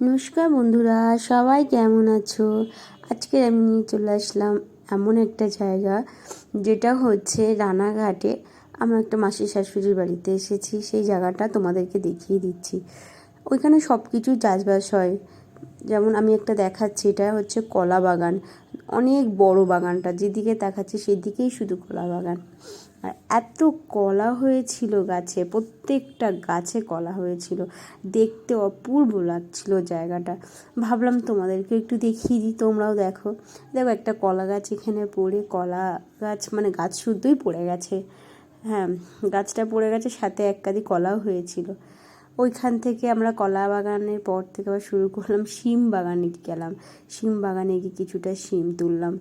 নমস্কার বন্ধুরা, সবাই কেমন আছো? আজকে আমি নিয়ে চলে আসলাম এমন একটা জায়গা যেটা হচ্ছে রানাঘাটে। আমরা একটা মাসির শাশুড়ির বাড়িতে এসেছি, সেই জায়গাটা তোমাদেরকে দেখিয়ে দিচ্ছি। ওইখানে সব কিছু চাষবাস হয়। যেমন আমি একটা দেখাচ্ছি, এটা হচ্ছে কলা বাগান। অনেক বড় বাগানটা, যেদিকে তাকাচ্ছি সেদিকেই শুধু কলা বাগান। আর এত কলা হয়েছিল গাছে, প্রত্যেকটা গাছে কলা হয়েছিল, দেখতে অপূর্ব লাগছিল জায়গাটা। ভাবলাম তোমাদেরকে একটু দেখিয়ে দিই, তোমরাও দেখো। দেখো একটা কলা গাছ এখানে পড়ে, কলা গাছ মানে গাছ শুদ্ধই পড়ে গেছে। হ্যাঁ, গাছটা পড়ে গেছে, সাথে এক কাঁদি কলাও হয়েছিল। ওইখান থেকে আমরা কলা বাগানের পর থেকে আবার শুরু করলাম, শিম বাগানে গেলাম। শিম বাগানে গিয়ে কিছুটা শিম তুললাম।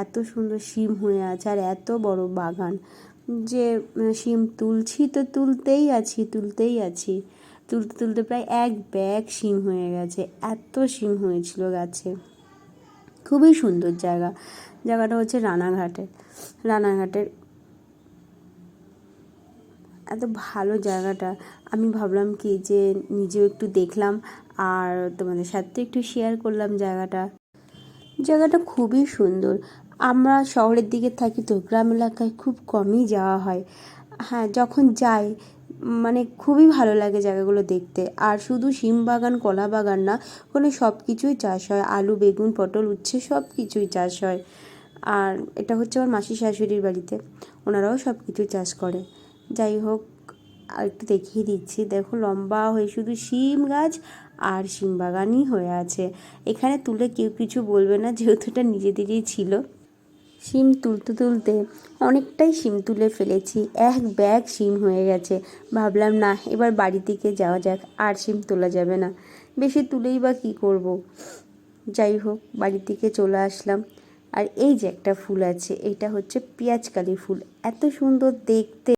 এত সুন্দর শিম হয়ে আছে, আর এত বড় বাগান যে শিম তুলছি তো তুলতেই আছি। তুলতে তুলতে প্রায় এক ব্যাগ শিম হয়ে গেছে, এত শিম হয়েছিল গাছে। খুবই সুন্দর জায়গাটা হচ্ছে রানাঘাটের এত ভালো জায়গাটা। আমি ভাবলাম কি যে নিজেও একটু দেখলাম আর তোমাদের সাথে একটু শেয়ার করলাম জায়গাটা খুবই সুন্দর। আমরা শহরের দিকে থাকি তো, গ্রাম এলাকায় খুব কমই যাওয়া হয়। হ্যাঁ, যখন যাই মানে খুবই ভালো লাগে জায়গাগুলো দেখতে। আর শুধু শিম বাগান কলা বাগান না, ওখানে সব কিছুই চাষ হয়, আলু বেগুন পটল উচ্ছে সব কিছুই চাষ হয়। আর এটা হচ্ছে আমার মাসি শাশুড়ির বাড়িতে, ওনারাও সব কিছু চাষ করে। যাই হোক, আর একটু দেখিয়ে দিচ্ছি। দেখো লম্বা হয়ে শুধু শিম গাছ আর শিম বাগানই হয়ে আছে। এখানে তুলে কেউ কিছু বলবে না, যেহেতু এটা নিজেদেরই ছিল। শিম তুলতে তুলতে অনেকটাই শিম তুলে ফেলেছি, এক ব্যাগ শিম হয়ে গেছে। ভাবলাম না, এবার বাড়ির দিকে যাওয়া যাক, আর শিম তোলা যাবে না, বেশি তুলেই বা কী করব। যাই হোক, বাড়ির দিকে চলে আসলাম। আর এই যে একটা ফুল আছে, এটা হচ্ছে পেঁয়াজকালি ফুল, এত সুন্দর দেখতে।